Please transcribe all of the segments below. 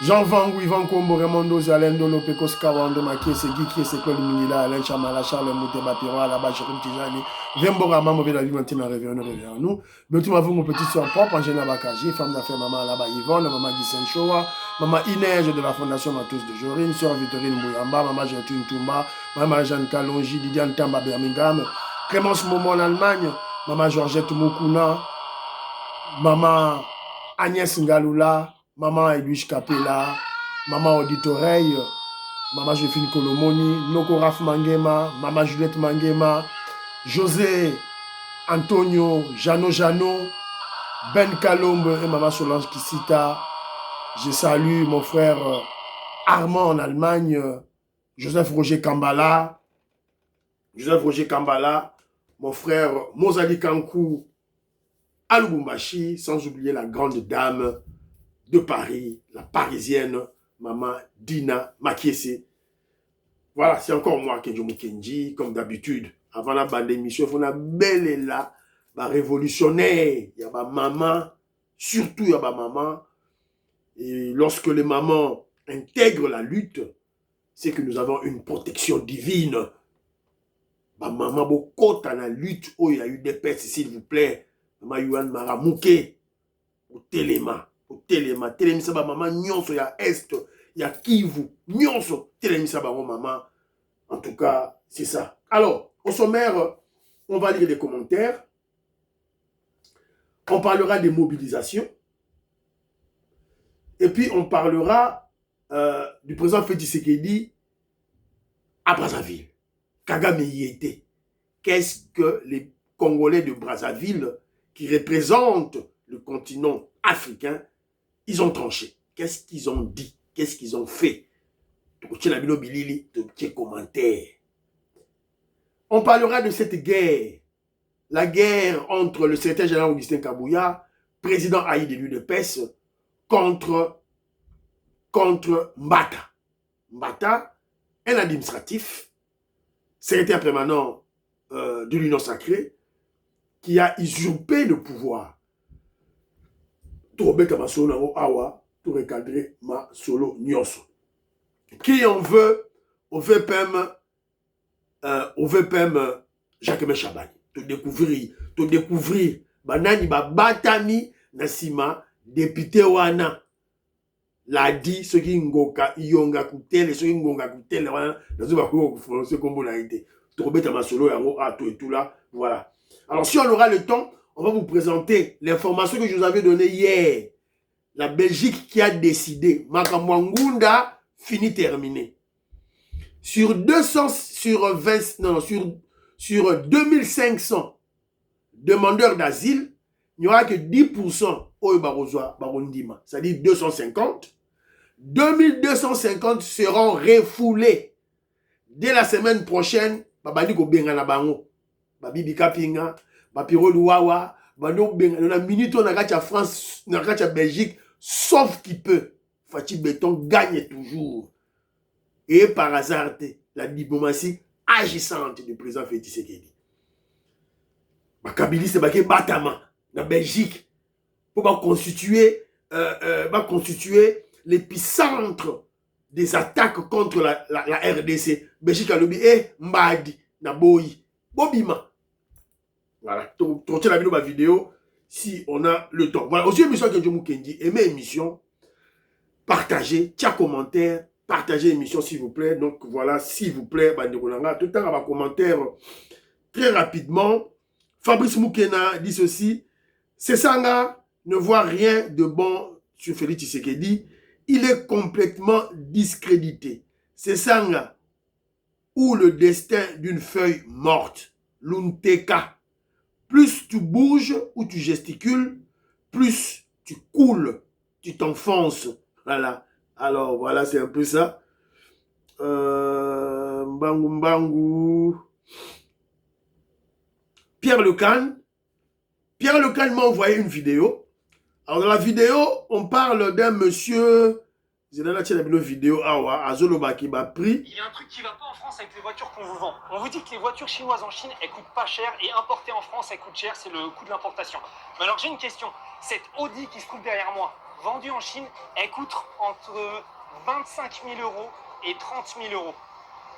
Jean Van Ivan Kombo, Ramondo Zalendo, Lopekos Kawando, Makiese, Gikiese, Claude Minila, Alain Chamala, Charles Mouteba, Piron, Alaba, Jérôme Tijani, Vembora, Maman, Mauvais la vie, maintenant, revient nous. Mais tu m'as vu mon petit soeur propre, Angela Bakaji, femme d'affaires, maman Alaba Yvonne, maman Gissen Showa, maman Inès de la Fondation Matos de Jorine, soeur Victorine Mouyamba, maman Gertrude Toumba, maman Jeanne Kalonji, Didiane Tamba Birmingham, Clémence Momo en Allemagne, maman Georgette Moukouna, maman Agnès Ngaloula, maman Edwige Capella, maman Odite Oreille, maman Joséphine Kolomoni, Noko Raf Mangema, maman Juliette Mangema, José Antonio, Jano, Ben Kalombe et maman Solange Kissita. Je salue mon frère Armand en Allemagne, Joseph Roger Kambala, mon frère Mozali Kankou à Lubumbashi, sans oublier la grande dame de Paris, la parisienne, maman Dina Makiese. Voilà, c'est encore moi, Kenjo Mukenji, comme d'habitude. Avant la bande d'émission, on a belle et là, bah, révolutionnaire. Il y a ma maman, surtout il y a ma maman. Et lorsque les mamans intègrent la lutte, c'est que nous avons une protection divine. Ma maman, beaucoup dans la lutte, oh, il y a eu des pètes, s'il vous plaît. Maman Yuan Maramouke, au Téléma. Télémisa ba maman nyonso ya Est, ya Kivu, nyonso télémisa ba maman. En tout cas, c'est ça. Alors, au sommaire, on va lire les commentaires. On parlera des mobilisations. Et puis, on parlera du président Félix Tshisekedi à Brazzaville. Kagame y était. Qu'est-ce que les Congolais de Brazzaville, qui représentent le continent africain, ils ont tranché. Qu'est-ce qu'ils ont dit? Qu'est-ce qu'ils ont fait? On parlera de cette guerre. La guerre entre le secrétaire général Augustin Kabouya, président Haï de l'UDPS, contre Mbata. Mbata, un administratif, secrétaire permanent de l'Union sacrée, qui a usurpé le pouvoir. Tout recadrer ma solo nyonso. Qui en veut au VPM Jacques Chabani. Te découvrir banani batami nasima député wana l'a dit ce qui ngoka yonga kutele ce qui ngonga kutele wana nazo ba ko prononcer comme la été. Tobeta ma solo yango a tout et tout là, voilà. Alors si on aura le temps, on va vous présenter l'information que je vous avais donnée hier. La Belgique qui a décidé, Makamwangunda, fini terminé. Sur 2500 demandeurs d'asile, il n'y aura que 10% au Barondima, c'est-à-dire 250. 2250 seront refoulés. Dès la semaine prochaine, Babadi ko benga na bango. Babibi Kapinga, Bapiro Luwawa, Bano benga na minute on a France, on a Belgique, sauf qui peut. Fatih Béton gagne toujours. Et par hasard, la diplomatie agissante du président Félix Tshisekedi. Bakabili c'est baké Batama, la Belgique, pour constituer l'épicentre des attaques contre la RDC. Belgique a lobby et Mbadi, Naboyi, Bobima. Voilà, tournez la vidéo si on a le temps. Voilà, aussi émission que je vous dis, aimez l'émission, partagez, tiens commentaire, partagez l'émission s'il vous plaît. Donc voilà, s'il vous plaît, tout le temps à ma commentaire très rapidement. Fabrice Moukena dit ceci: Sesanga ne voit rien de bon sur Félix Tshisekedi, il est complètement discrédité. Sesanga ou le destin d'une feuille morte, l'unteka. Plus tu bouges ou tu gesticules, plus tu coules, tu t'enfonces. Voilà. Alors, voilà, c'est un peu ça. Mbangu. Pierre Lecan m'a envoyé une vidéo. Alors, dans la vidéo, on parle d'un monsieur. Il y a un truc qui va pas en France avec les voitures qu'on vous vend. On vous dit que les voitures chinoises en Chine, elles coûtent pas cher et importées en France, elles coûtent cher, c'est le coût de l'importation. Mais alors j'ai une question, cette Audi qui se trouve derrière moi, vendue en Chine, elle coûte entre 25 000 euros et 30 000 euros.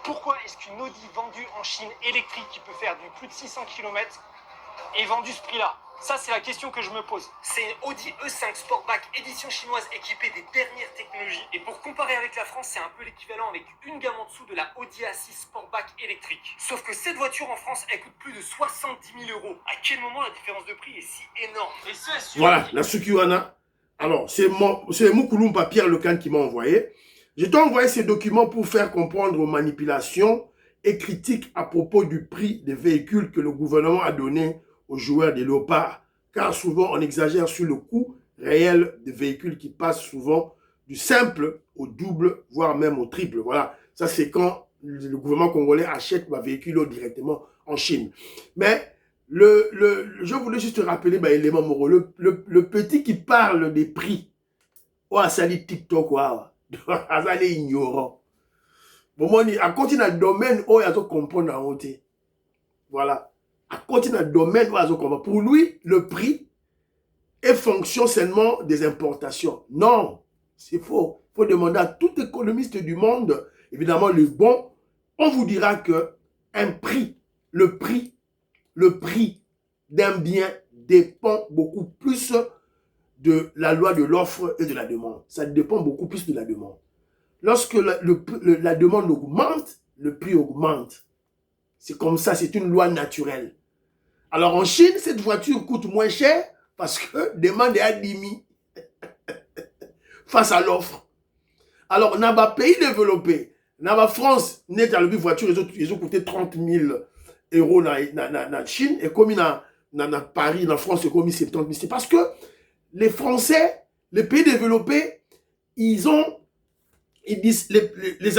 Pourquoi est-ce qu'une Audi vendue en Chine électrique qui peut faire du plus de 600 km est vendue ce prix-là? Ça, c'est la question que je me pose. C'est une Audi E5 Sportback édition chinoise équipée des dernières technologies. Et pour comparer avec la France, c'est un peu l'équivalent avec une gamme en dessous de la Audi A6 Sportback électrique. Sauf que cette voiture en France, elle coûte plus de 70 000 euros. À quel moment la différence de prix est si énorme? Et ce, voilà, la Sukiwana. Alors, c'est Moukoulumpa Pierre Lecan qui m'a envoyé. Je t'ai envoyé ces documents pour faire comprendre aux manipulations et critiques à propos du prix des véhicules que le gouvernement a donné aux joueurs des léopards, car souvent on exagère sur le coût réel des véhicules qui passent souvent du simple au double, voire même au triple. Voilà, ça c'est quand le gouvernement congolais achète un véhicule directement en Chine. Mais je voulais juste te rappeler, élément Moro, le petit qui parle des prix, ça dit TikTok, ça est ignorant. Bon, moi, à continuer le domaine, il y a tout comprendre en honte. Voilà. À continuer le domaine, il y a tout comprendre. Pour lui, le prix est fonction seulement des importations. Non, c'est faux. Il faut demander à tout économiste du monde, évidemment, le bon, on vous dira que un prix, le prix d'un bien dépend beaucoup plus de la loi de l'offre et de la demande. Ça dépend beaucoup plus de la demande. Lorsque la demande augmente, le prix augmente. C'est comme ça, c'est une loi naturelle. Alors en Chine, cette voiture coûte moins cher parce que demande est à 10 000 face à l'offre. Alors, dans les pays développés, dans la France, net à la voiture, ils ont coûté 30 000 euros dans Chine, et comme dans Paris, dans France, c'est comme 70 000. C'est parce que les Français, les pays développés, les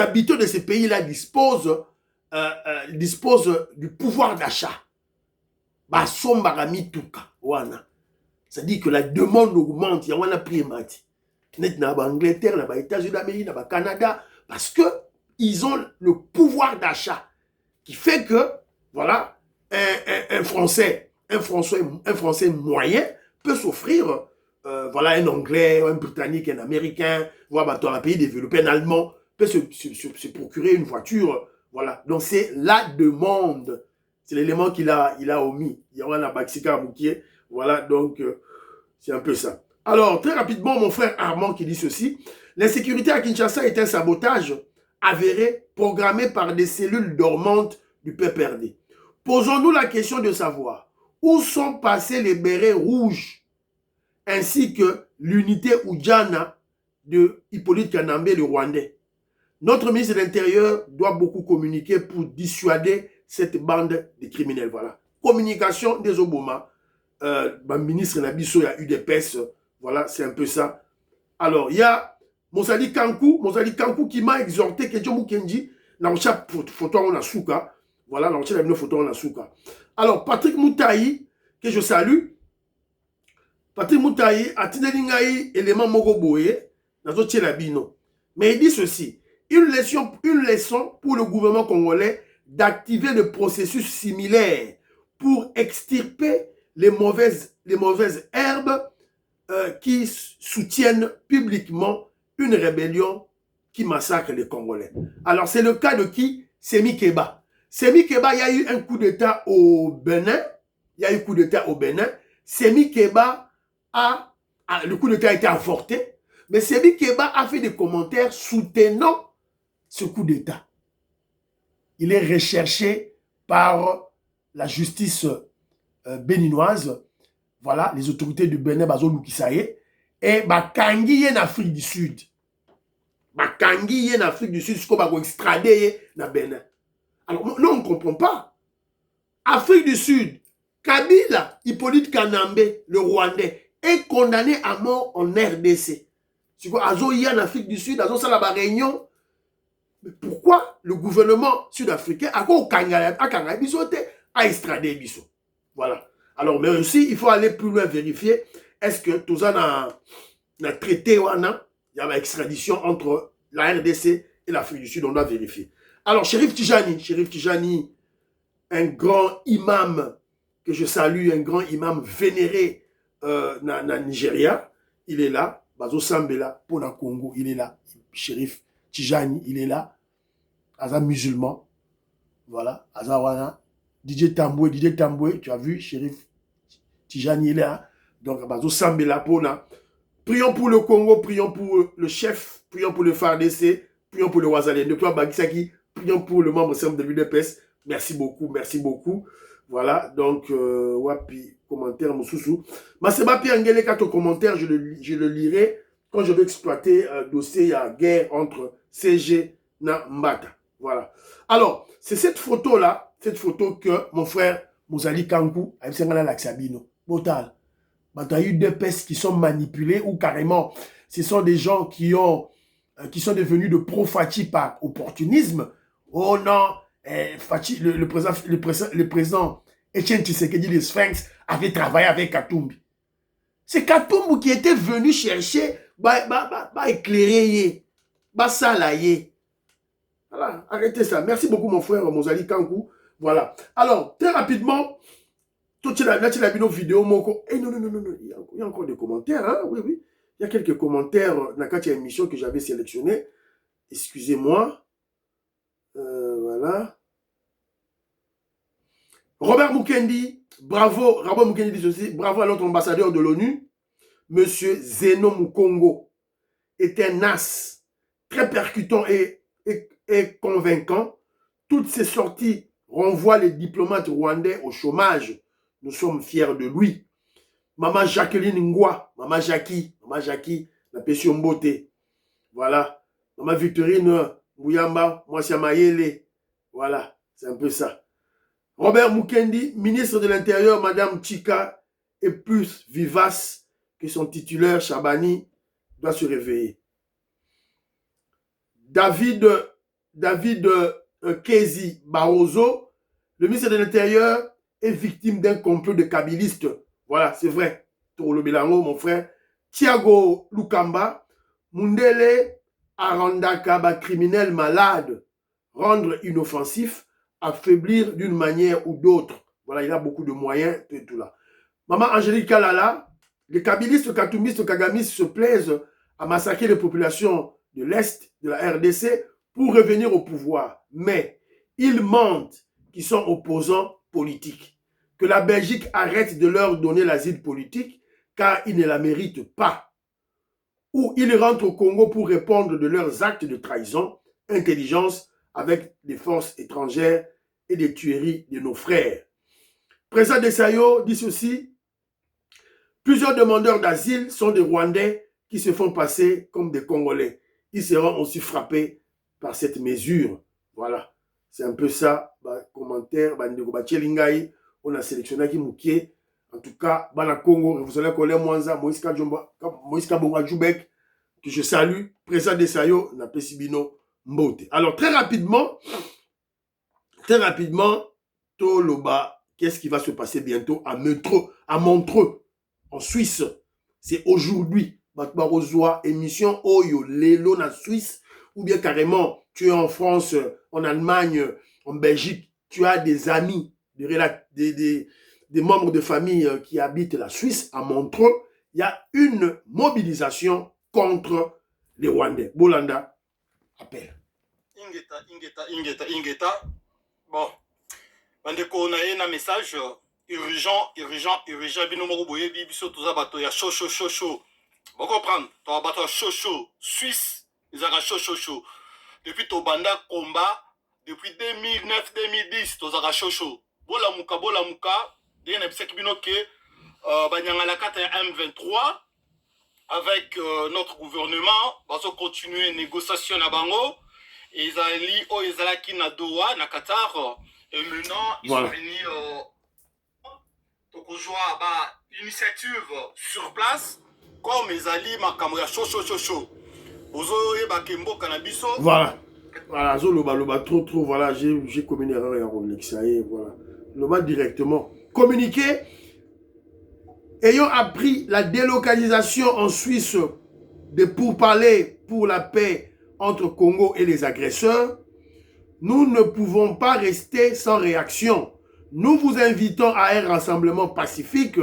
habitants de ces pays-là disposent du pouvoir d'achat. C'est-à-dire que la demande augmente, il y a un prix mati. Net na Angleterre, na États-Unis d'Amérique, na Canada, parce que ils ont le pouvoir d'achat qui fait que, voilà, un Français moyen peut s'offrir, voilà, un Anglais, un Britannique, un Américain, voilà, dans un pays développé, un Allemand, peut se procurer une voiture, voilà. Donc c'est la demande, c'est l'élément qu'il a omis. Il y aura la Baxika Moukier, voilà, donc c'est un peu ça. Alors, très rapidement, mon frère Armand qui dit ceci. L'insécurité à Kinshasa est un sabotage avéré, programmé par des cellules dormantes du PPRD. Posons-nous la question de savoir où sont passés les bérets rouges ainsi que l'unité Oudjana de Hippolyte Kanambe, le Rwandais. Notre ministre de l'Intérieur doit beaucoup communiquer pour dissuader cette bande de criminels. Voilà. Communication des Obama. Ministre Nabiso, il y a eu des pestes. Voilà, c'est un peu ça. Alors, il y a Monsali Kankou qui m'a exhorté que Djomou Kenji, dans chaque photo on a souka. Voilà, dans chaque photo on a souka. Alors, Patrick Moutaï, que je salue. Patrick Moutaï a Tinelingaï, élément Mogoboye, dans notre Tchelabino. Mais il dit ceci. Une leçon pour le gouvernement congolais d'activer le processus similaire pour extirper les mauvaises herbes qui soutiennent publiquement une rébellion qui massacre les Congolais. Alors, c'est le cas de qui? Semi Keba. Semi Keba, il y a eu un coup d'État au Bénin. Semi Keba le coup d'État a été avorté. Mais Semi Keba a fait des commentaires soutenant ce coup d'État. Il est recherché par la justice béninoise. Voilà, les autorités du Bénin, Bazo Kisaye, et Bakangi en Afrique du Sud. Bakangi en Afrique du Sud, c'est comme Bago extradé na Bénin. Alors, nous, on ne comprend pas. Afrique du Sud, Kabila, Hippolyte Kanambe, le Rwandais, est condamné à mort en RDC. C'est quoi, Azo y en Afrique du Sud, Azo Salaba Réunion. Mais pourquoi le gouvernement sud-africain a extradé Bisso? Voilà. Alors, mais aussi, il faut aller plus loin vérifier, est-ce que tout ça a traité, il y a l'extradition entre la RDC et l'Afrique du Sud, on doit vérifier. Alors, Chérif Tijani, un grand imam que je salue, un grand imam vénéré dans Nigeria, il est là. Bazo Sambela, pour le Congo, il est là. Shérif Tijani, il est là. Aza musulman. Voilà. Azawana. DJ Tamboué, tu as vu, Shérif Tijani, il est là. Donc, Bazo Sambela, pour la. Prions pour le Congo, prions pour le chef, prions pour le FARDC, prions pour le Ouazalien. Docteur Bagisaki, prions pour le membre de l'UDPS. Merci beaucoup, merci beaucoup. Voilà, donc, wapi, commentaire, Moussoussou. Maseba Piangele, quand au commentaire, je le lirai quand je vais exploiter un dossier à guerre entre CG et Mbata. Voilà. Alors, c'est cette photo-là, cette photo que mon frère Mouzali Kankou a eu l'Axabino. Botal. Il y a eu deux pestes qui sont manipulés ou carrément, ce sont des gens qui sont devenus de pro-Fati par opportunisme. Oh non, Fati, le président Etienne Tshisekedi, le Sphinx, avait travaillé avec Katumbi. C'est Katumbi qui était venu chercher, éclairer, salayer. Voilà, arrêtez ça. Merci beaucoup mon frère Mozali Kankou. Voilà. Alors, très rapidement, tout là, tu as vu nos vidéos, Moko. Eh non, il y a encore des commentaires, hein? Oui, oui. Il y a quelques commentaires dans la émission que j'avais sélectionné. Excusez-moi. Voilà. Robert Mukendi, bravo. Robert Mukendi dit ceci, bravo à notre ambassadeur de l'ONU, Monsieur Zeno Mukongo. Est un as très percutant et convaincant. Toutes ces sorties renvoient les diplomates rwandais au chômage. Nous sommes fiers de lui. Maman Jacqueline Ngwa, Maman Jackie, la Pession Beauté. Voilà. Maman Victorine Mouyamba, Mwassia Mayele. Voilà, c'est un peu ça. Robert Mukendi, ministre de l'Intérieur, Madame Chika, est plus vivace que son titulaire Chabani, doit se réveiller. David Kezi Barroso, le ministre de l'Intérieur, est victime d'un complot de kabylistes. Voilà, c'est vrai. Toro Bilango, mon frère. Thiago Lukamba, Mundele Arandaka, criminel malade, rendre inoffensif, affaiblir d'une manière ou d'autre. Voilà, il a beaucoup de moyens, tout là. Maman Angélique Kalala, les kabylistes, katumistes, kagamistes se plaisent à massacrer les populations de l'Est, de la RDC, pour revenir au pouvoir. Mais ils mentent qu'ils sont opposants politiques. Que la Belgique arrête de leur donner l'asile politique car ils ne la méritent pas. Ou ils rentrent au Congo pour répondre de leurs actes de trahison, intelligence avec des forces étrangères et des tueries de nos frères. Président Desailly dit ceci, plusieurs demandeurs d'asile sont des Rwandais qui se font passer comme des Congolais. Ils seront aussi frappés par cette mesure. Voilà, c'est un peu ça, commentaire, on a sélectionné qui moukié. En tout cas, dans Congo, vous allez connaître Mwanza, Moïse Kabonga Djoubek, que je salue, président de Sayo, na Pesibino Mbote. Alors, très rapidement, Toloba, qu'est-ce qui va se passer bientôt à Montreux, en Suisse? C'est aujourd'hui. Batbarozoa, émission Oyo, Lelo na Suisse, ou bien carrément, tu es en France, en Allemagne, en Belgique, tu as des amis, des membres de famille qui habitent la Suisse, à Montreux, il y a une mobilisation contre les Rwandais. Bolanda, appelle. Ingeta. Bon, bandeko na ye na message urgent, binomoko boye biso toza bato ya chaud. Bon comprendre, to bato chaud, Suisse, ils ont chaud. Depuis to banda combat, depuis 2009-2010, toza chaud. Bola muka, dès na bisaki bino ke banyanga la carte M23 avec notre gouvernement, baso continuer négociation na bango. Et ils allaient na Doha, na Qatar, et maintenant ils sont venus une initiative sur place, comme ils allaient makamouya chaud. Voilà, loba trop, voilà, j'ai commis une erreur et un Rolex, ça y est, voilà. Loba directement. Communiqué, ayant appris la délocalisation en Suisse de pourparlers pour la paix entre Congo et les agresseurs, nous ne pouvons pas rester sans réaction. Nous vous invitons à un rassemblement pacifique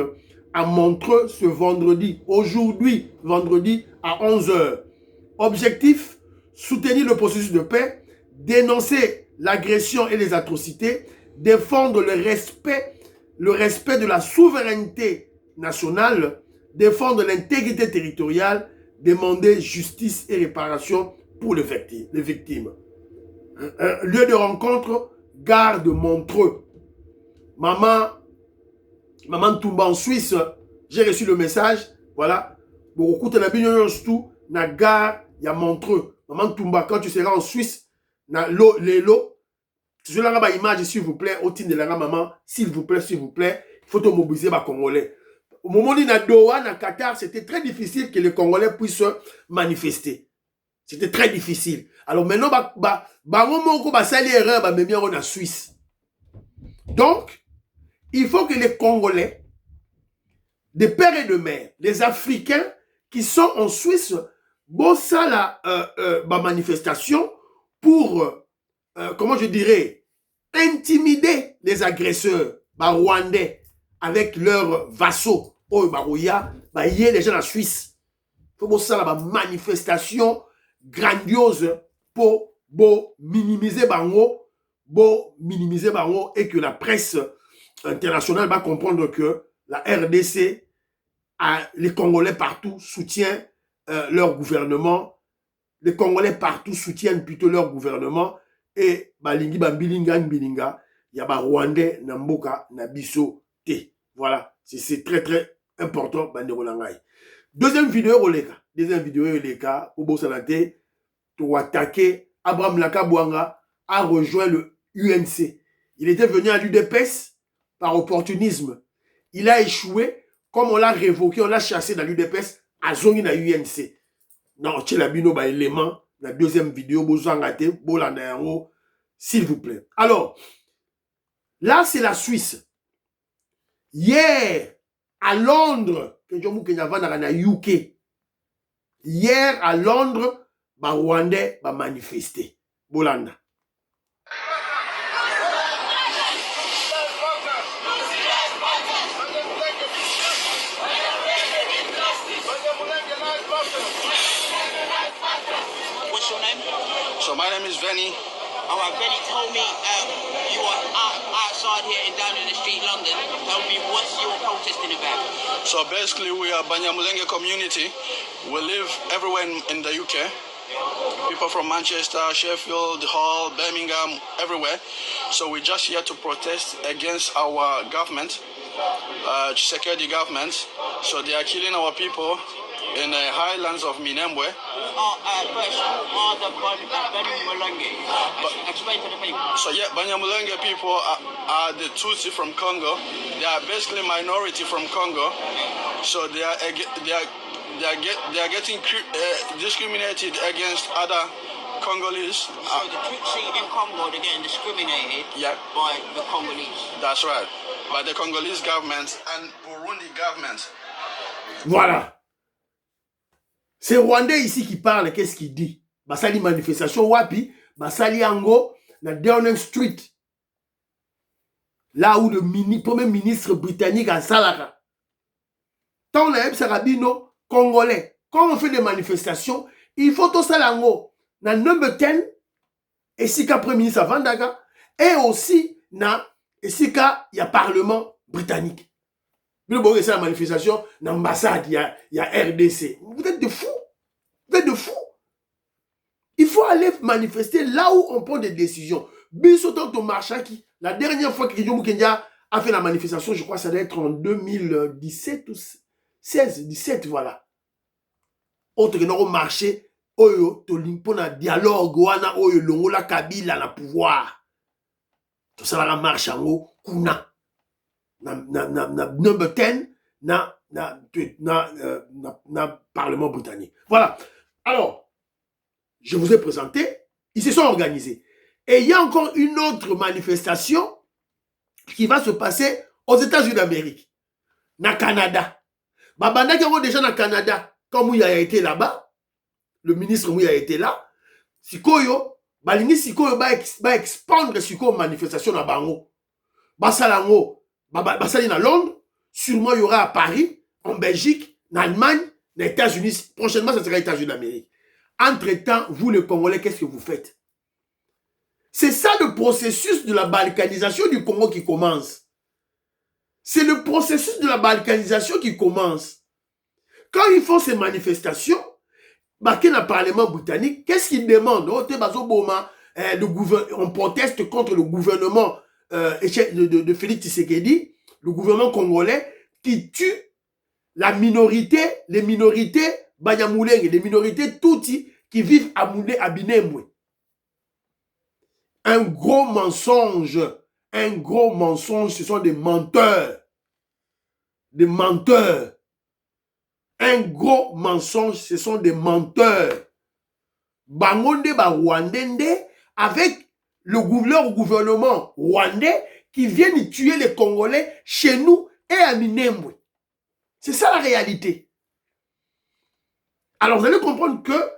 à Montreux ce vendredi, aujourd'hui, vendredi à 11h. Objectif, soutenir le processus de paix, dénoncer l'agression et les atrocités, défendre le respect de la souveraineté nationale, défendre l'intégrité territoriale, demander justice et réparation pour les victimes. Lieu de rencontre, gare de Montreux. Maman Toumba en Suisse, j'ai reçu le message, voilà. Beaucoup de tout na gare ya Montreux. Maman Toumba, quand tu seras en Suisse, na les lots, je vais la image s'il vous plaît, au titre de la maman, s'il vous plaît, il faut te mobiliser les Congolais. Au moment où na Doha, na Qatar, c'était très difficile que les Congolais puissent se manifester. C'était très difficile. Alors maintenant, en Suisse. Donc, il faut que les Congolais, des pères et de mères, les Africains qui sont en Suisse, ça la manifestation pour, comment je dirais, intimider les agresseurs rwandais avec leurs vassaux. Les gens en Suisse. Il faut ça la manifestation grandiose pour minimiser bango et que la presse internationale va comprendre que la RDC, les Congolais partout soutiennent leur gouvernement. Les Congolais partout soutiennent plutôt leur gouvernement. Et balingi bambilinga mbilinga, ya ba Rwandais na mboka na biso te. Voilà, c'est très très important bandeko nangai. Deuxième vidéo oleka, Obo Sanate, pour attaquer Abraham Lakabwanga a rejoint le UNC. Il était venu à l'UDPS par opportunisme. Il a échoué, comme on l'a révoqué, on l'a chassé dans l'UDPS, à Zongi na UNC. Non, Tchelabino ba élément, la deuxième vidéo, Bozangate, Bolandayango, s'il vous plaît. Alors, là c'est la Suisse. Hier, à Londres, UK. Hier, à Londres, les Rwandais ont manifesté. Bolanda. What's your name? So my name is Venny. All right, Benny told me you are outside here and down in the street, London. Tell me what's your protesting about? So basically we are Banyamulenge community. We live everywhere in the UK. People from Manchester, Sheffield, Hull, Birmingham, everywhere. So we're just here to protest against our government, Tshisekedi government. So they are killing our people in the highlands of Minembwe. First, who are the Banyamulenge? Explain to the people. So yeah, Banyamulenge people are the Tutsi from Congo. They are basically minority from Congo. So they are getting discriminated against other Congolese. So the Tutsi in Congo, they're getting discriminated by the Congolese. That's right. By the Congolese government and Burundi government. Voilà. C'est Rwandais ici qui parle, qu'est-ce qu'il dit? Basali manifestation wapi, Basali Ango, na Downing Street. Là où le premier ministre britannique a Salaka. Tant on a Sarabino, Congolais. Quand on fait des manifestations, il faut tout ça l'ango. Na number 10, et si qu'a premier ministre Vandaga, et aussi na, et si qu'a y a parlement britannique. C'est la manifestation dans l'ambassade, il y a RDC. Vous êtes de fous. Vous êtes de fous. Il faut aller manifester là où on prend des décisions. Bissotanto Marchaki, la dernière fois que Guillaume Kenya a fait la manifestation, je crois que ça doit être en 2017 ou 16, 17, voilà. Autre que nous marché, oyo, tolimpo na dialogue, wana oyo, longola Kabila na pouvoir. Tout ça la marche en haut, kuna. Number 10 na Parlement britannique. Voilà. Alors, je vous ai présenté, ils se sont organisés. Et il y a encore une autre manifestation qui va se passer aux États-Unis d'Amérique, na Canada. Babanda qui est déjà na Canada, quand Mouya a été là-bas, le ministre Mouya a été là, Sikoyo, balingi Sikoyo va expandre Sikoyo manifestation na Bango. Basalango, Basali na Londres, sûrement il y aura à Paris, en Belgique, en Allemagne, aux États-Unis. Prochainement, ce sera les États-Unis d'Amérique. Entre-temps, vous les Congolais, qu'est-ce que vous faites? C'est ça le processus de la balkanisation du Congo qui commence. C'est le processus de la balkanisation qui commence. Quand ils font ces manifestations, dans le Parlement britannique, qu'est-ce qu'ils demandent? On proteste contre le gouvernement de Félix Tshisekedi, le gouvernement congolais qui tue la minorité, les minorités Banyamulenge, les minorités Tutsi qui vivent à Binemwe. Un gros mensonge, ce sont des menteurs. Des menteurs. Un gros mensonge, ce sont des menteurs. Bangonde ba Rwandende avec le gouvernement rwandais qui viennent tuer les Congolais chez nous et à Minembwe. C'est ça la réalité. Alors vous allez comprendre que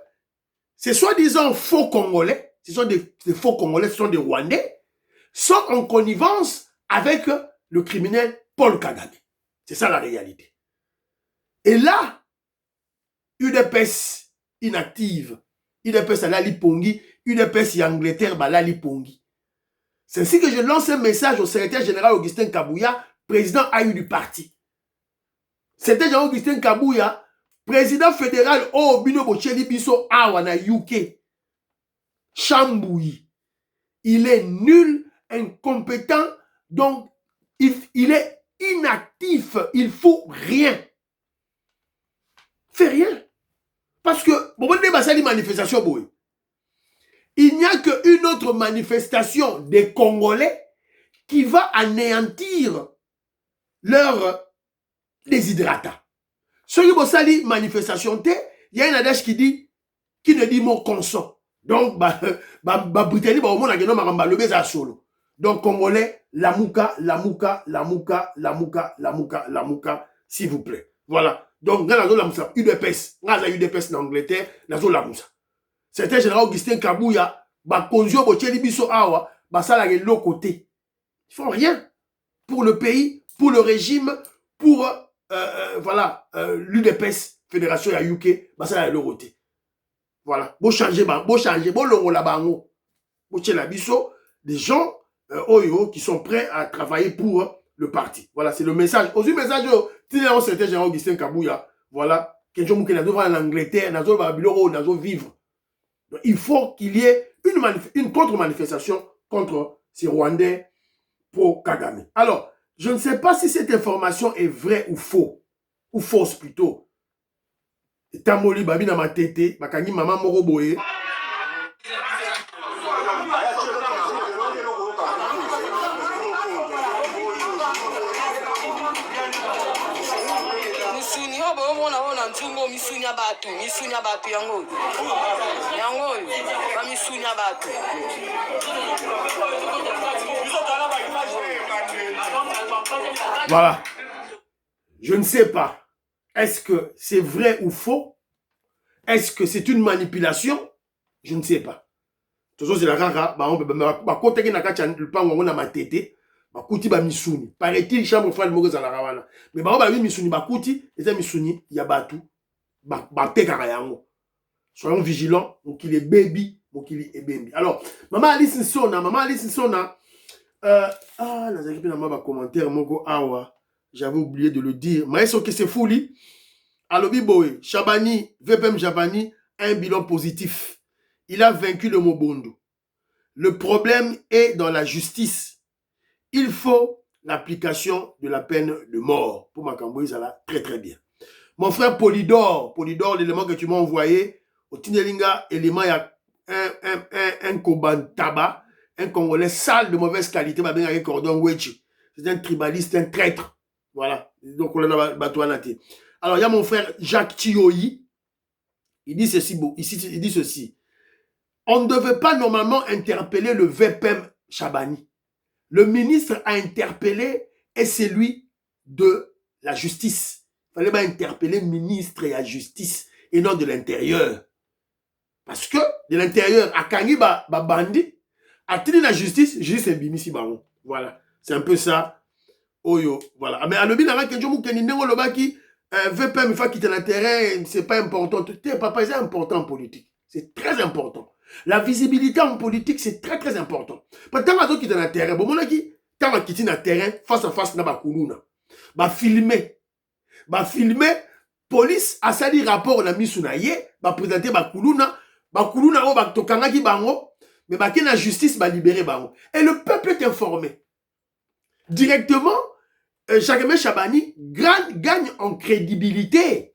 ces soi-disant faux Congolais, ce sont des faux Congolais, ce sont des Rwandais, sont en connivence avec le criminel Paul Kagame. C'est ça la réalité. Et là, UDPS inactive, UDPS à la Lipongi, UDPS en Angleterre à la Lipongi. C'est ainsi que je lance un message au secrétaire général Augustin Kabouya, président AU du parti. Secrétaire général Augustin Kabouya, président fédéral Obino Bocheli Biso Awana UK. Chambouyi. Il est nul, incompétent, donc il est inactif, il faut rien. Fait rien. Parce que, il n'y a qu'une autre manifestation des Congolais qui va anéantir leur déshydratat. Ce qui est manifestation, il y a un adage qui ne dit mot consent. Donc, Britannique, donc, Congolais, Lamouka, s'il vous plaît. Voilà. Donc, UDPS en Angleterre, c'était général Augustin Kabouya, Konzio Bocheli Biso Awa, ça de l'autre côté. Ils font rien pour le pays, pour le régime, pour l'UDPS, Fédération à UK, ça de l'autre côté. Voilà. Beau changer, beau longo la bango. Beau la biso, des gens qui sont prêts à travailler pour le parti. Voilà, c'est le message. Aussi, le message, c'était général Augustin Kabouya. Voilà. Quelqu'un qui est en Angleterre, vivre. Donc, il faut qu'il y ait une contre-manifestation contre ces Rwandais pour Kagame. Alors, je ne sais pas si cette information est vraie ou faux, ou fausse plutôt. Tamoli babi na matete, bakangi maman moko boye. Voilà. Je ne sais pas. Est-ce que c'est vrai ou faux? Est-ce que c'est une manipulation? Je ne sais pas. Toujours c'est la rara, côté na kacha le pango na matete, bakuti ba misuni. Paraît-il chambre frère moko za la rawana. Mais ba misuni bakuti, eza misuni ya batu. Ba tekara yango. Soyons vigilants, donc il est baby, donc il est baby. Alors, maman Alice Nsona, nazaki pe na ma ba commentaire moko awa. J'avais oublié de le dire. Maïso que c'est fou li. Alobi Boé, Chabani, VPM Chabani, un bilan positif. Il a vaincu le Mobondo. Le problème est dans la justice. Il faut l'application de la peine de mort. Pour Makamboui, ça va très très bien. Mon frère Polydor, l'élément que tu m'as envoyé, au Tinelinga, élément, il y a un Koban Taba, un Congolais sale de mauvaise qualité, c'est un tribaliste, un traître. Voilà. Donc, on a battu. Alors, il y a mon frère Jacques Thioyi. Il dit ceci. On ne devait pas normalement interpeller le VPM Chabani. Le ministre a interpellé et c'est lui de la justice. Il fallait pas interpeller le ministre et la justice et non de l'intérieur. Parce que de l'intérieur, à Kangi bandi, à tenir la justice, juste un bimisi baron. Voilà. C'est un peu ça. Oyo, voilà. Mais à l'objet, il y a quelqu'un qui dit VPM, il faut quitter le terrain, c'est pas important. Papa, c'est important en politique. C'est très important. La visibilité en politique, c'est très, très important. Parce que tant que tu es dans le terrain, bon, quand tu es dans le terrain, face à face, na ba kuluna. Ba filmer. Police a sali rapport na misuna ye, ba présenter ba kuluna o ba tokanga ki bango, mais ba na justice ba libérer bango. Et le peuple est informé. Directement, Jacques Chabani gagne en crédibilité.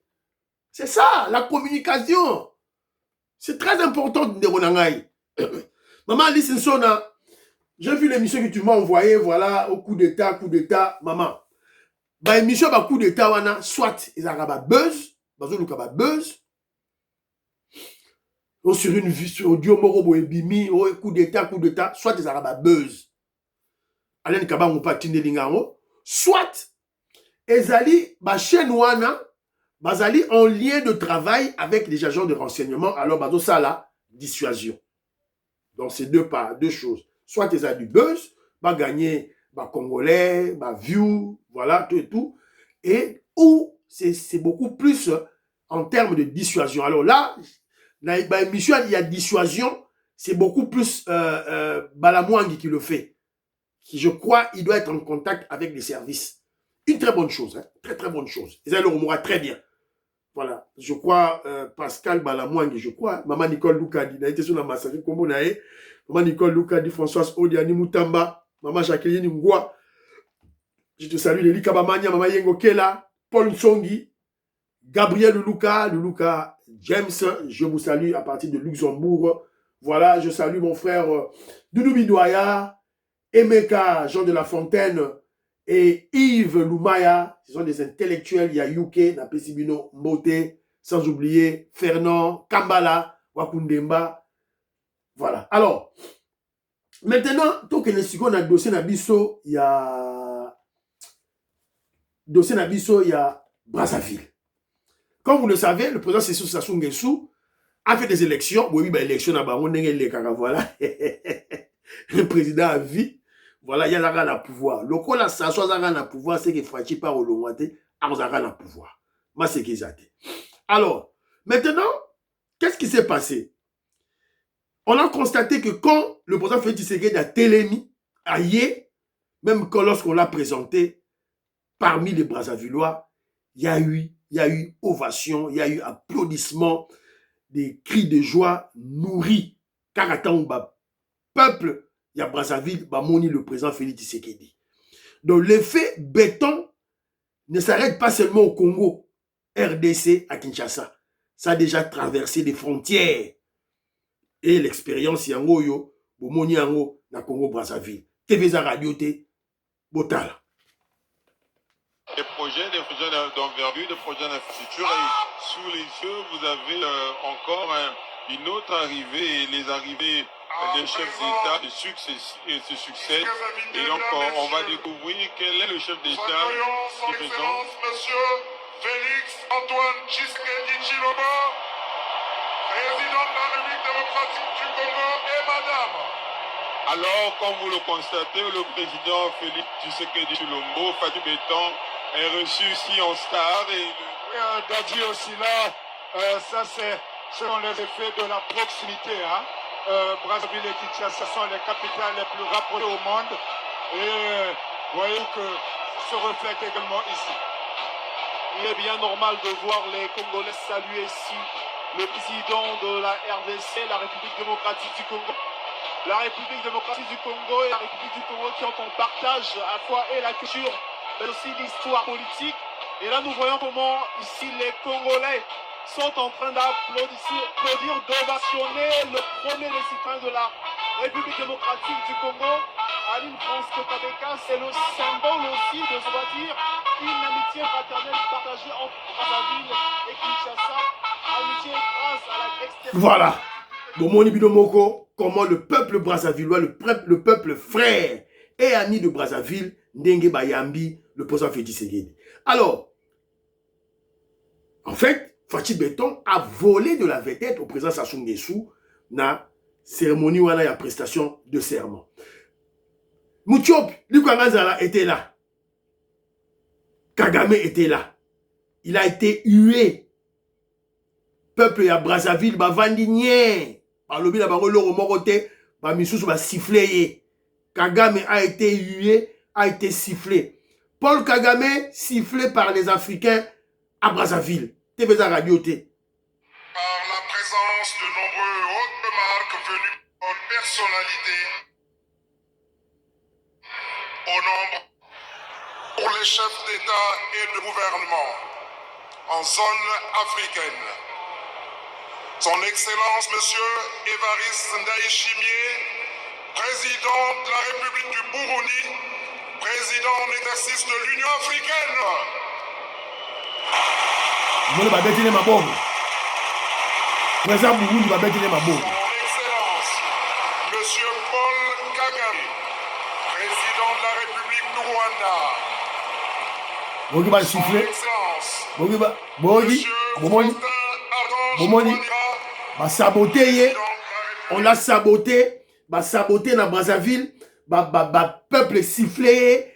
C'est ça, la communication. C'est très important de Maman Alice Nsona, j'ai vu l'émission que tu m'as envoyée, voilà, au coup d'état, maman. Bah, émission, bah, coup d'état, wana, soit, ils ont buzz, ou sur une vue, sur audio, moro, ebimi, ou coup d'état, soit, ils ont buzz. Alain Kaba, on pas tine lingango, soit, ezali, bah, chaîne wana, bazali en lien de travail avec les agents de renseignement, alors bazo ça là, dissuasion. Donc c'est deux choses. Soit tu as du buzz, va gagner Congolais, view, voilà, tout et tout. Et ou c'est beaucoup plus en termes de dissuasion. Alors là, dans l'émission, il y a dissuasion, c'est beaucoup plus Balamouangi qui le fait. Qui, je crois, il doit être en contact avec les services. Une très bonne chose, hein, très très bonne chose. Ils allaient au très bien. Voilà, je crois, Pascal Balamouangi, je crois, Maman Nicole Loukadi, il a été sur la massacre, Maman Nicole Loukadi, Françoise Odiani Moutamba, Maman Jacqueline Ngoua, je te salue, Léli Kabamania, Maman Yengo Kela, Paul Nsongi, Gabriel Lulouka, James, je vous salue à partir de Luxembourg. Voilà, je salue mon frère Doudou Bidouaya, Emeka, Jean de la Fontaine, et Yves Loumaya, ce sont des intellectuels, il y a UK, Napesibino Mbote, sans oublier Fernand, Kambala, Wakundemba. Voilà. Alors, maintenant, tout que nous avons dossier Nabiso, il y a Brazzaville. Comme vous le savez, le président Cessou Sassou Nguesso a fait des élections. Oui, élection à Baron voilà. Le président a vie. Voilà, il y a la pouvoir. Le coup là, ça soit la pouvoir, c'est que Fachi par au Longwate, a la pouvoir. Moi, c'est qu'ils ont été. Alors, maintenant, qu'est-ce qui s'est passé? On a constaté que quand le président Félix Tshisekedi a télémis, a yé, même lorsqu'on l'a présenté, parmi les Brazzavillois, il y a eu ovation, il y a eu applaudissements, des cris de joie nourris. Car attends, peuple, il y a Brazzaville, Bamoni, le président Félix Tshisekedi. Donc l'effet béton ne s'arrête pas seulement au Congo, RDC à Kinshasa. Ça a déjà traversé les frontières. Et l'expérience yango yo, Bomoni yango na Congo Brazzaville. TVza Radio T, Botala. Des projets d'envergure, des projets d'infrastructure. Et sous les yeux, vous avez encore une autre arrivée, et les arrivées des chefs d'État se succèdent. Et donc, on va découvrir quel est le chef d'État qui présente. Monsieur Félix Antoine Tshisekedi Tshilombo, président de la République démocratique du Congo, et madame. Alors, comme vous le constatez, le président Félix Tshisekedi Tshilombo, Fatou Béton, est reçu ici en star. Et Dadji aussi là, ça c'est selon les effets de la proximité. Hein. Brazzaville et Kinshasa sont les capitales les plus rapprochées au monde. Et voyez que ça se reflète également ici. Il est bien normal de voir les Congolais saluer ici le président de la RDC, la République démocratique du Congo. La République démocratique du Congo et la République du Congo qui ont en partage à la fois et la culture, mais aussi l'histoire politique. Et là, nous voyons comment ici les Congolais sont en train d'applaudir, d'ovationner le premier des citoyens de la République démocratique du Congo, Aline France Kabeka. C'est le symbole aussi de, on va dire, une amitié fraternelle partagée entre Brazzaville et Kinshasa. Amitié grâce à la dextérité. Voilà. Bomoni Bidomoko, comment le peuple brazzavillois, le peuple frère et ami de Brazzaville, Ndenge Bayambi, le président Félix Tshisekedi. Alors, en fait, Fatou Béton a volé de la vedette au président Sassou Nguesso na cérémonie ou à la prestation de serment. Moutiop, Lukanganzala était là. Kagame était là. Il a été hué. Peuple à Brazzaville, ba vandinier. Par le bilan, ba reloro morote, ba misous ba sifflé. Kagame a été hué, a été sifflé. Paul Kagame sifflé par les Africains à Brazzaville. TVZ Radio T. Par la présence de nombreux hautes marques venues en personnalité au nombre pour les chefs d'État et de gouvernement en zone africaine. Son Excellence Monsieur Évariste Ndayishimiye, président de la République du Burundi, président en exercice de l'Union africaine. Mon Excellence, Monsieur Paul Kagame, président de la République du Rwanda. Son Excellence, Monsieur on l'a saboté, saboté dans Brazzaville, peuple sifflé,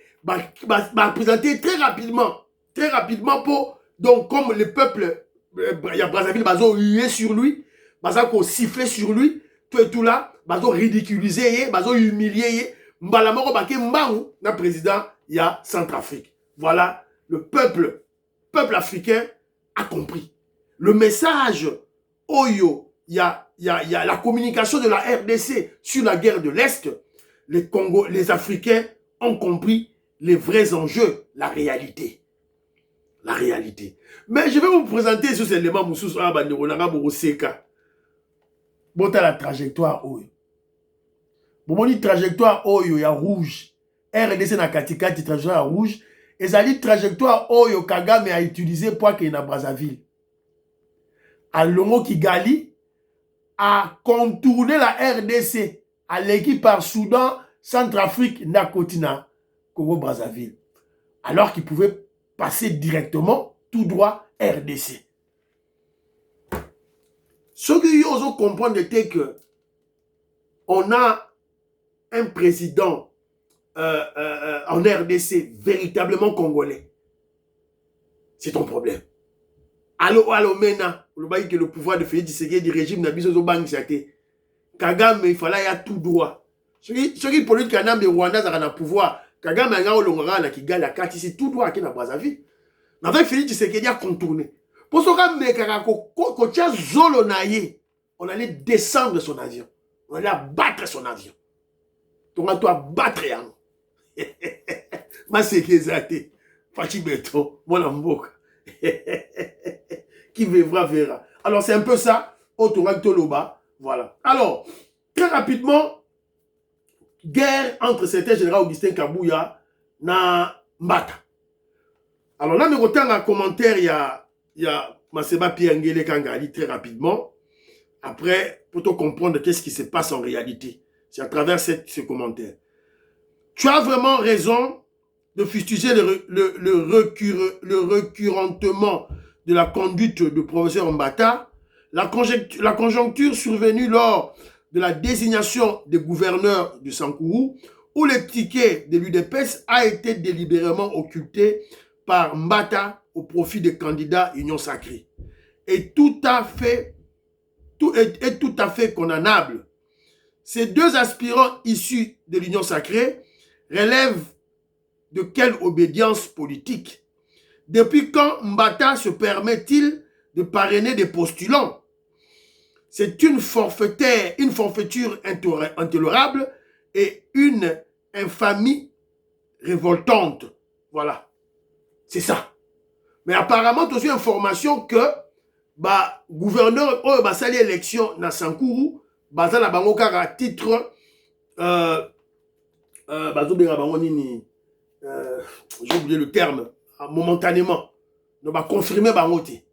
présenté très rapidement pour, donc comme le peuple, il y a Brazzaville, ont hué sur lui, ont sifflé sur lui, tout et tout là, ont ridiculisé, ont humilié, mbalamoro baké mbaou, na président, il y a Centrafrique. Voilà, le peuple africain a compris. Le message, Oyo, il y a la communication de la RDC sur la guerre de l'Est. Les Africains ont compris les vrais enjeux, la réalité. La réalité. Mais je vais vous présenter sur ces éléments Moussous Abanderonanga Boroseka. Bon, t'as la trajectoire Oyo. Bon, la trajectoire Oyo, il y a rouge. RDC na katikati trajectoire rouge. Et ça dit trajectoire Oyo Kagame a utilisé pour qu'il y ait Brazzaville. À Longo Kigali, a contourné la RDC à l'équipe par Soudan, Centrafrique, Nakotina, Congo-Brazzaville. Alors qu'il pouvait passer directement tout droit RDC. Ce que vous comprendre était que on a un président en RDC véritablement congolais. C'est ton problème. Allo mena, le pouvoir de Félix Tshisekedi du régime Nabiso Zobang Siate. Kagame, il fallait y a tout droit. Ceux qui politique kanam de Rwanda ça na pouvoir. Kagame a olongara na Kigali a kati c'est tout droit qui na Brazzaville. Avec Félix Tshisekedi a contourné. Pour ce que ko tia zolo naie, on allait descendre son avion. On allait abattre son avion. Donc on doit battre yango. Ma sécurité. Fachi Beto, mon amboka. Qui verra. Alors c'est un peu ça, Toloba, voilà. Alors, très rapidement, guerre entre certains généraux Augustin Kabouya na Mbata. Alors là, mais autant un commentaire, il y a Maseba Piangele Kangali très rapidement. Après, pour te comprendre qu'est-ce qui se passe en réalité. C'est à travers ce commentaire. Tu as vraiment raison de fustiger le recurrentement de la conduite du professeur Mbata, la conjoncture survenue lors de la désignation des gouverneurs du Sankourou, où le ticket de l'UDPS a été délibérément occulté par Mbata au profit des candidats Union Sacrée. Et tout à fait condamnable. Ces deux aspirants issus de l'Union Sacrée relèvent de quelle obédience politique? Depuis quand Mbata se permet-il de parrainer des postulants? C'est une forfaiture intolérable et une infamie révoltante. Voilà. C'est ça. Mais apparemment, tu as aussi information que gouverneur sali élection na Sankourou, na bango kaka titre j'ai oublié le terme, momentanément. Donc, confirmer Bangoté.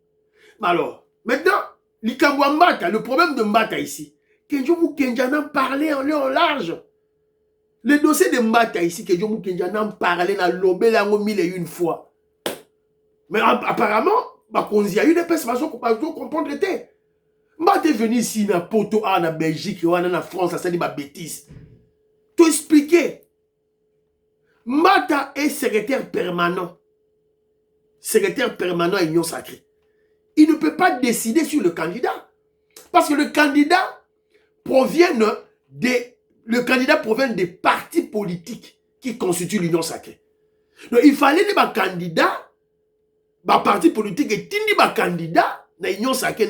Alors, maintenant, le problème de Mbata ici, Kenjo Moukenjana parlait en lieu en large. Le dossier de Mbata ici, Kenjo Moukenjana parlait dans l'obé lango 1001 fois. Mais apparemment, il y a eu des personnes qui ne comprendre l'été. Mbata est venu ici, dans Porto, en Belgique, en France, ça dit ma bêtise. Tout expliquer. Mbata est secrétaire permanent secrétaire permanent à Union Sacrée. Il ne peut pas décider sur le candidat. Parce que le candidat provient des partis politiques qui constituent l'Union Sacrée. Donc, il fallait des candidats, des partis politiques et des candidats dans l'Union Sacrée,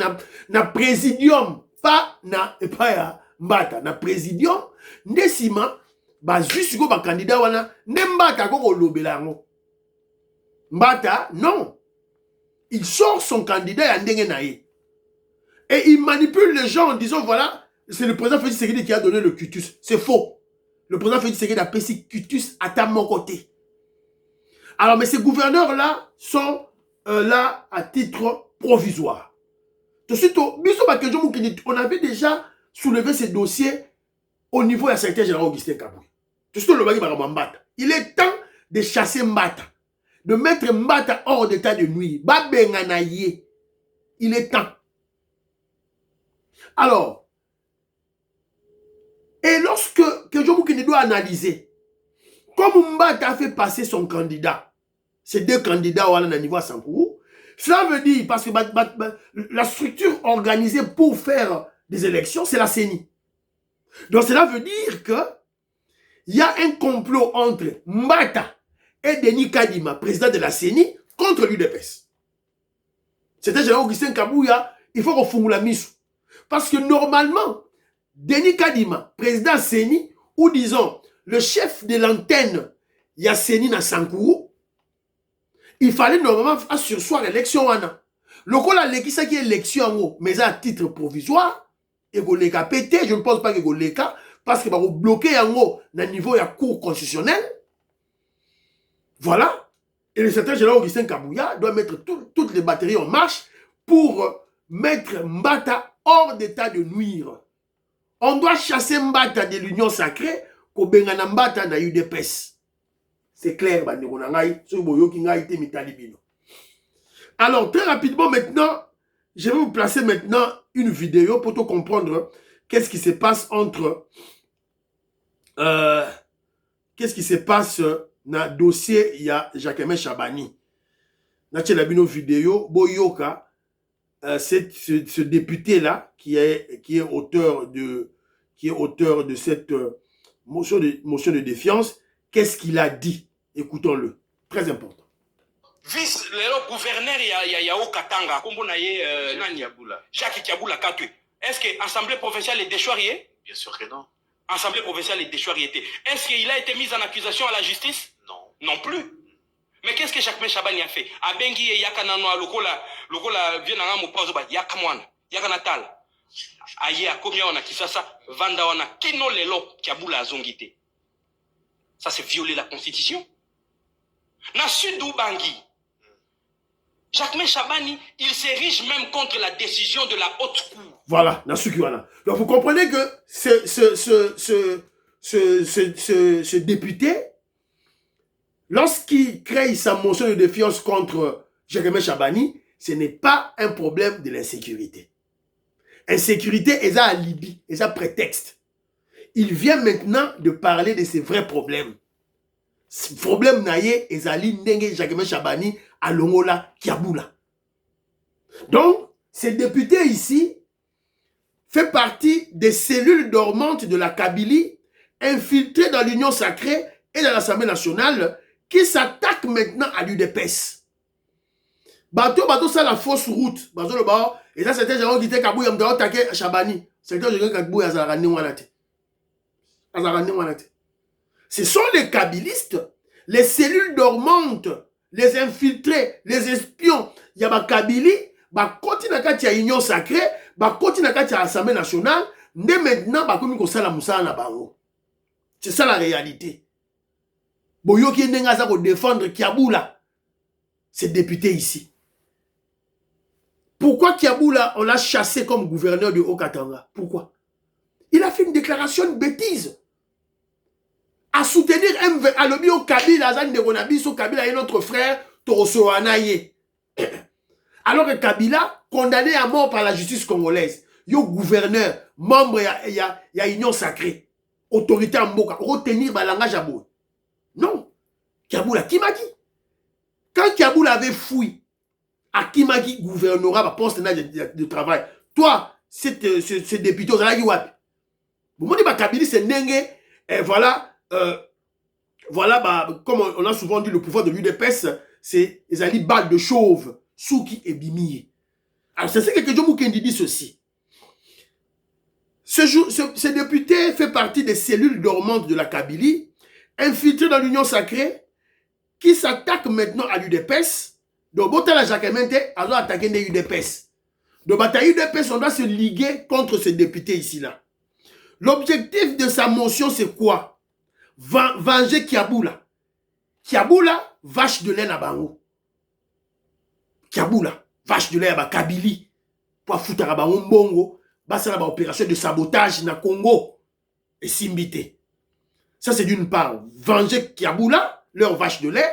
na présidium, pas ya mbata, na présidium, ndesima, juste go candidat wana, mbata ko lobela ngo. Mbata, non. Il sort son candidat et il manipule les gens en disant, voilà, c'est le président Félix Tshisekedi qui a donné le cutus. C'est faux. Le président Félix Tshisekedi a payé cutus à mon côté. Alors, mais ces gouverneurs-là sont là à titre provisoire. Tout de suite, on avait déjà soulevé ces dossiers au niveau de la secrétaire générale Augustin Kabouya. Tout de suite, il est temps de chasser Mbata. De mettre Mbata hors d'état de nuire. Il est temps. Alors, et lorsque Kejomukini doit analyser, comme Mbata a fait passer son candidat, ces deux candidats au niveau à Sankourou, cela veut dire, parce que la structure organisée pour faire des élections, c'est la CENI. Donc cela veut dire que il y a un complot entre Mbata et Denis Kadima, président de la CENI, contre l'UDPS. C'était général Augustin Kabouya, il faut qu'on fourre la mise. Parce que normalement, Denis Kadima, président CENI, ou disons, le chef de l'antenne, il y a CENI dans Sankourou, il fallait normalement sursoir l'élection. Le coup là, l'élection qui est élection, mais à titre provisoire, et qu'on les a pété, je ne pense pas que les cas, parce qu'il va bloquer en haut, dans le niveau de la cour constitutionnelle. Voilà. Et le secrétaire général Augustin Kabouya doit mettre toutes les batteries en marche pour mettre Mbata hors d'état de nuire. On doit chasser Mbata de l'Union Sacrée pour Bengana Mbata na UDPS. C'est clair, alors, très rapidement maintenant, je vais vous placer maintenant une vidéo pour tout comprendre qu'est-ce qui se passe entre... qu'est-ce qui se passe dans le dossier, il y a Jacques-Aimé Chabani. Dans la vidéo, Boyoka, ce député-là, qui est auteur de cette motion de défiance, qu'est-ce qu'il a dit? Écoutons-le. Très important. Vice le gouverneur ya Okatanga, comme on a Jacques Kiaboula Katwe. Est-ce que l'Assemblée provinciale est déchoiriée? Bien sûr que non. Assemblée provinciale est déchoiriée. Est-ce qu'il a été mis en accusation à la justice? Non. Non plus. Mais qu'est-ce que Jacques Chabani a fait? Abengi et Yakanano, Lokola vient à Mopazo, Yakamwana, Yakanatal. Aïe, à combien on a qui ça? Vanda on a Kino Lelo Kiaboula Zongite. Ça, c'est violer la Constitution. Dans Sudou Bangui, Jacques Chabani, il s'érige même contre la décision de la haute cour. Voilà, dans Sukiwana. Donc vous comprenez que ce député, lorsqu'il crée sa motion de défiance contre Jacques Chabani, ce n'est pas un problème de l'insécurité. Insécurité est un alibi, est un prétexte. Il vient maintenant de parler de ses vrais problèmes. Ce problème naïe est Ali Ndenge Jacques Chabani à Longola Kiaboula. Donc, ce député ici fait partie des cellules dormantes de la Kabylie infiltrées dans l'Union Sacrée et dans l'Assemblée nationale qui s'attaquent maintenant à l'UDPS. Bateau, c'est la fausse route. Bateau, le bas, et ça, c'était Jean Guité Kabouya, m'dao attaqué Chabani. C'était Jean Kabouya, Azarani Wanate. Azarani Wanate. Ce sont les kabylistes, les cellules dormantes, les infiltrés, les espions. Il y a ma Kabylie, bah continue à y a Union Sacrée, bah continue à y a Assemblée nationale. Dès maintenant, bah comme ça la moussa na bango. C'est ça la réalité. Boyo qui n'est pas défendre Kiaboula, ces députés ici. Pourquoi Kiaboula, on l'a chassé comme gouverneur de Haut-Katanga? Pourquoi? Il a fait une déclaration de bêtise. À soutenir MV, à l'objet au Kabila, au Kabila et notre frère Toroso Anaye. Alors que Kabila, condamné à mort par la justice congolaise, yo gouverneur, membre il y a Union Sacrée, autorité en Mboka, retenir ma langage à bout. Non. Kiaboula, qui m'a dit? Quand Kiaboula avait fui, Akimaki gouvernera ma poste de travail. Toi, ce député, vous allez dire, vous m'avez dit, Kabili, c'est Nenge, et voilà, comme on a souvent dit, le pouvoir de l'UDPS, c'est les alliés balles de chauve, Souki et Bimiye. Alors, c'est ce que Kedjo Mukendi dit ceci. Ce député fait partie des cellules dormantes de la Kabylie, infiltré dans l'Union sacrée, qui s'attaque maintenant à l'UDPS. Donc, Botala Jacquemente a attaqué les UDPS. Donc, bataille UDPS, on doit se liguer contre ce député ici-là. L'objectif de sa motion, c'est quoi? Venger Kiaboula. Kiaboula, vache de lait à Bango. Kiaboula, vache de lait à Kabylie. Pour foutre à Bango Mbongo. C'est une opération de sabotage na Congo et Simbité. Ça, c'est d'une part, venger Kiaboula, leur vache de lait,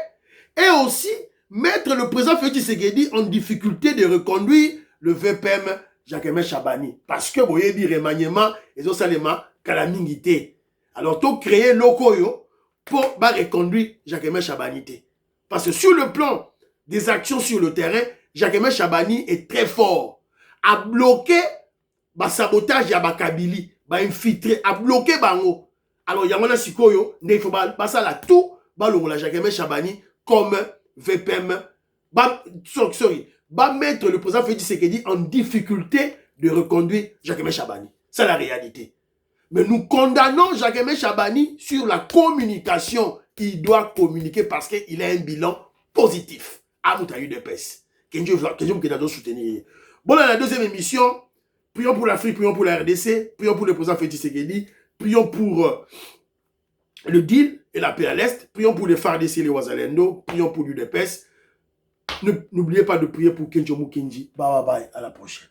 et aussi mettre le président Félix Tshisekedi en difficulté de reconduire le VPM Jacques Chabani. Parce que, vous voyez, dire remaniement, ils ont salement calamité. Alors, tout créer l'Okoyo pour reconduire Jacques Chabani. Parce que sur le plan des actions sur le terrain, Jacques Chabani est très fort. À bloquer sabotage ya Kabylie, infiltré, à bloquer bango. Alors, il y a un sikoyo, il faut passer là tout, la Jacques Chabani comme VPM, mettre le président Félix Tshisekedi en difficulté de reconduire Jacques Chabani. C'est la réalité. Mais nous condamnons Jacques Chabani sur la communication qu'il doit communiquer parce qu'il a un bilan positif. À Moutaïu de PES. Question soutenir. Bon, dans la deuxième émission, prions pour l'Afrique, prions pour la RDC, prions pour le président Félix Tshisekedi, prions pour le deal et la paix à l'Est, prions pour les FARDC et les Wazalendo, prions pour l'UDPS. N'oubliez pas de prier pour Kenjo Mukendi. Bye bye bye, à la prochaine.